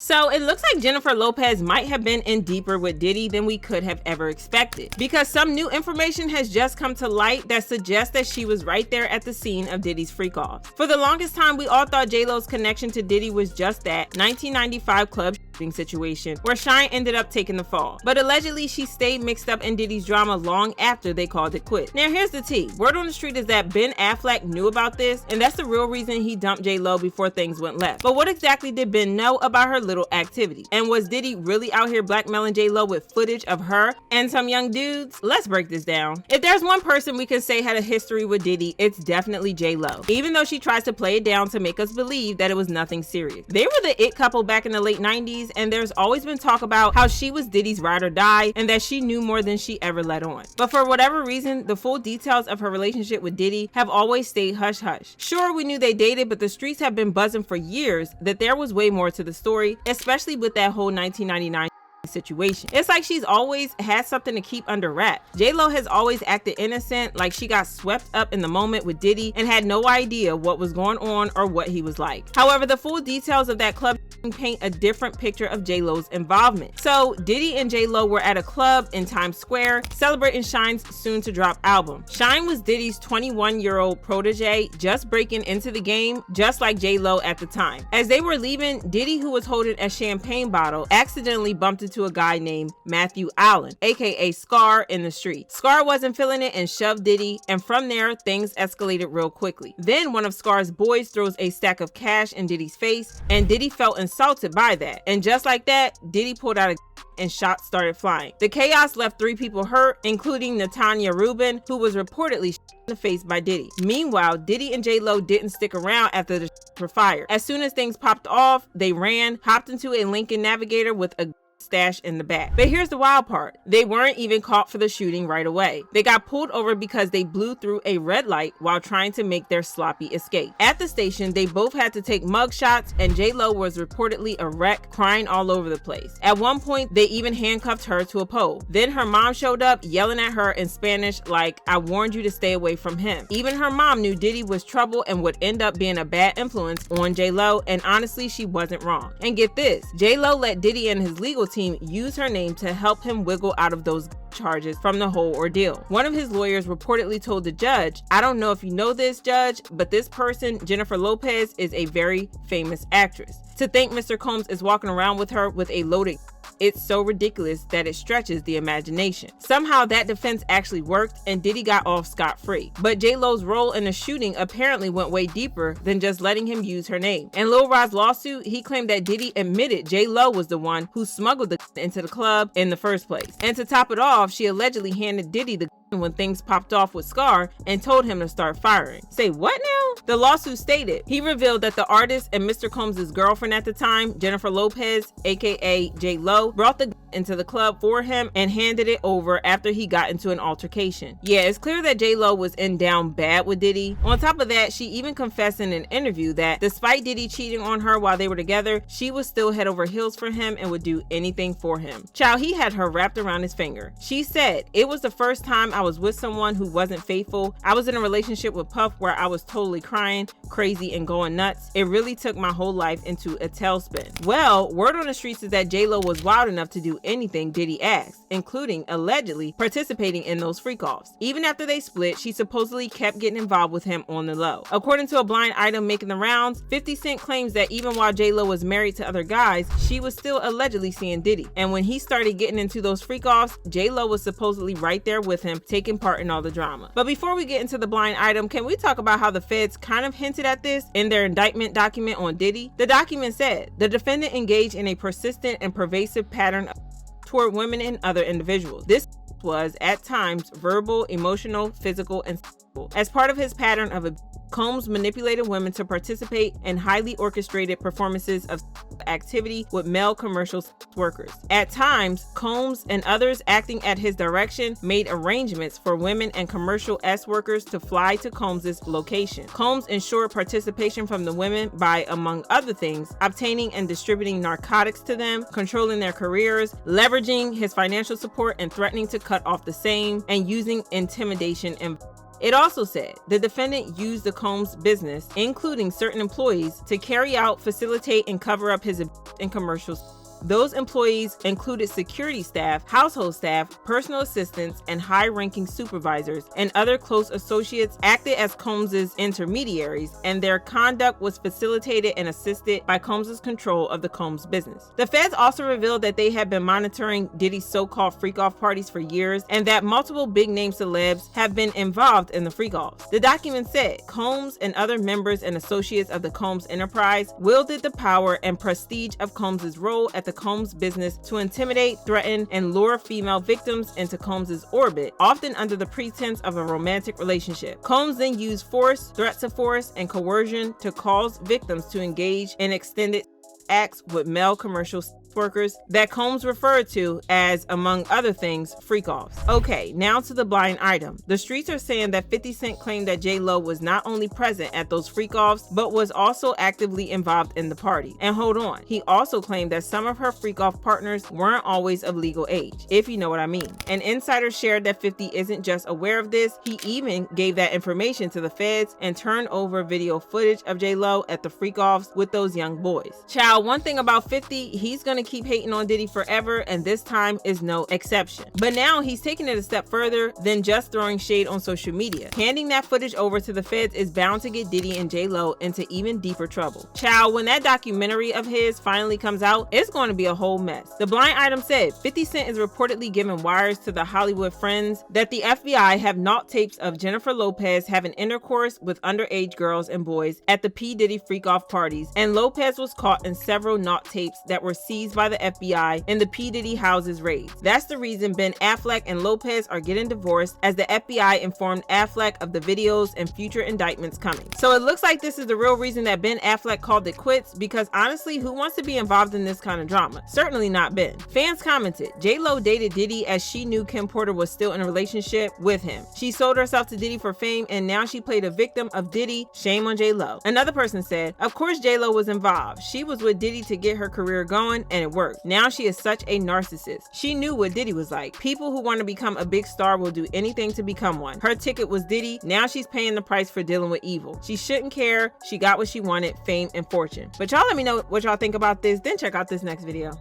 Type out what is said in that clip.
So it looks like Jennifer Lopez might have been in deeper with Diddy than we could have ever expected, because some new information has just come to light that suggests that she was right there at the scene of Diddy's freak-off. For the longest time, we all thought J-Lo's connection to Diddy was just that 1995 club shooting situation where Shyne ended up taking the fall, but allegedly she stayed mixed up in Diddy's drama long after they called it quits. Now here's the tea. Word on the street is that Ben Affleck knew about this, and that's the real reason he dumped J-Lo before things went left. But what exactly did Ben know about her little activity? And was Diddy really out here blackmailing J-Lo with footage of her and some young dudes? Let's break this down. If there's one person we can say had a history with Diddy, it's definitely J-Lo, even though she tries to play it down to make us believe that it was nothing serious. They were the it couple back in the late 90s, and there's always been talk about how she was Diddy's ride or die and that she knew more than she ever let on. But for whatever reason, the full details of her relationship with Diddy have always stayed hush hush. Sure, we knew they dated, but the streets have been buzzing for years that there was way more to the story, especially with that whole 1999 situation. It's like she's always had something to keep under wraps. J-Lo has always acted innocent, like she got swept up in the moment with Diddy and had no idea what was going on or what he was like. However, the full details of that club paint a different picture of J-Lo's involvement. So Diddy and J-Lo were at a club in Times Square celebrating Shyne's soon to drop album. Shyne was Diddy's 21-year-old protege just breaking into the game, just like J-Lo at the time. As they were leaving, Diddy, who was holding a champagne bottle, accidentally bumped into a guy named Matthew Allen, aka Scar, in the street. Scar wasn't feeling it and shoved Diddy, and from there things escalated real quickly. Then one of Scar's boys throws a stack of cash in Diddy's face, and Diddy felt insulted by that. And just like that, Diddy pulled out a and shots started flying. The chaos left 3 people hurt, including Natanya Rubin, who was reportedly shot in the face by Diddy. Meanwhile, Diddy and J-Lo didn't stick around after the were fired. As soon as things popped off, they ran, hopped into a Lincoln Navigator with a stash in the back. But here's the wild part. They weren't even caught for the shooting right away. They got pulled over because they blew through a red light while trying to make their sloppy escape. At the station, they both had to take mug shots, and J-Lo was reportedly a wreck, crying all over the place. At one point, they even handcuffed her to a pole. Then her mom showed up, yelling at her in Spanish like, "I warned you to stay away from him." Even her mom knew Diddy was trouble and would end up being a bad influence on J-Lo, and honestly, she wasn't wrong. And get this, J-Lo let Diddy and his legal team use her name to help him wiggle out of those charges from the whole ordeal. One of his lawyers reportedly told the judge, "I don't know if you know this, judge, but this person, Jennifer Lopez, is a very famous actress. To think Mr. Combs is walking around with her with a loaded it's so ridiculous that it stretches the imagination." Somehow that defense actually worked and Diddy got off scot-free. But J-Lo's role in the shooting apparently went way deeper than just letting him use her name. In Lil Rod's lawsuit, he claimed that Diddy admitted J-Lo was the one who smuggled the into the club in the first place. And to top it off, she allegedly handed Diddy the when things popped off with Scar and told him to start firing. Say what now? The lawsuit stated he revealed that the artist and Mr. Combs' girlfriend at the time, Jennifer Lopez, aka J-Lo, brought the into the club for him and handed it over after he got into an altercation. Yeah, it's clear that J-Lo was in down bad with Diddy. On top of that, she even confessed in an interview that despite Diddy cheating on her while they were together, she was still head over heels for him and would do anything for him. Child, he had her wrapped around his finger. She said, "It was the first time I was with someone who wasn't faithful. I was in a relationship with Puff where I was totally crying, crazy, and going nuts. It really took my whole life into a tailspin." Well, word on the streets is that J-Lo was wild enough to do anything Diddy asked, including allegedly participating in those freak-offs. Even after they split, she supposedly kept getting involved with him on the low. According to a blind item making the rounds, 50 Cent claims that even while J-Lo was married to other guys, she was still allegedly seeing Diddy. And when he started getting into those freak-offs, J-Lo was supposedly right there with him, taking part in all the drama. But before we get into the blind item, can we talk about how the feds kind of hinted at this in their indictment document on Diddy? The document said, the defendant engaged in a persistent and pervasive pattern toward women and other individuals. This was at times verbal, emotional, physical, and sexual. As part of his pattern of Combs manipulated women to participate in highly orchestrated performances of activity with male commercial workers. At times, Combs and others acting at his direction made arrangements for women and commercial workers to fly to Combs' location. Combs ensured participation from the women by, among other things, obtaining and distributing narcotics to them, controlling their careers, leveraging his financial support and threatening to cut off the same, and using intimidation and It also said the defendant used the Combs business, including certain employees, to carry out, facilitate, and cover up his in commercials. Those employees included security staff, household staff, personal assistants, and high-ranking supervisors, and other close associates acted as Combs' intermediaries, and their conduct was facilitated and assisted by Combs' control of the Combs business. The feds also revealed that they had been monitoring Diddy's so-called freak-off parties for years, and that multiple big-name celebs have been involved in the freak-offs. The document said Combs and other members and associates of the Combs enterprise wielded the power and prestige of Combs' role at the Combs business to intimidate, threaten, and lure female victims into Combs' orbit, often under the pretense of a romantic relationship. Combs then used force, threats of force, and coercion to cause victims to engage in extended acts with male commercial workers that Combs referred to as, among other things, freak-offs. Okay, now to the blind item. The streets are saying that 50 Cent claimed that J-Lo was not only present at those freak-offs, but was also actively involved in the party. And hold on, he also claimed that some of her freak-off partners weren't always of legal age, if you know what I mean. An insider shared that 50 isn't just aware of this, he even gave that information to the feds and turned over video footage of J-Lo at the freak-offs with those young boys. Child, one thing about 50, he's gonna keep hating on Diddy forever, and this time is no exception. But now he's taking it a step further than just throwing shade on social media. Handing that footage over to the feds is bound to get Diddy and J-Lo into even deeper trouble. Child, when that documentary of his finally comes out, it's going to be a whole mess. The blind item said 50 Cent is reportedly giving wires to the Hollywood friends that the FBI have naught tapes of Jennifer Lopez having intercourse with underage girls and boys at the P. Diddy freak-off parties, and Lopez was caught in several naught tapes that were seized by the FBI in the P. Diddy houses raids. That's the reason Ben Affleck and Lopez are getting divorced, as the FBI informed Affleck of the videos and future indictments coming. So it looks like this is the real reason that Ben Affleck called it quits, because honestly, who wants to be involved in this kind of drama? Certainly not Ben. Fans commented, J-Lo dated Diddy as she knew Kim Porter was still in a relationship with him. She sold herself to Diddy for fame, and now she played a victim of Diddy. Shame on J-Lo. Another person said, of course J-Lo was involved. She was with Diddy to get her career going, and it worked. Now she is such a narcissist. She knew what Diddy was like. People who want to become a big star will do anything to become one. Her ticket was Diddy. Now she's paying the price for dealing with evil. She shouldn't care. She got what she wanted, fame and fortune. But y'all let me know what y'all think about this. Then check out this next video.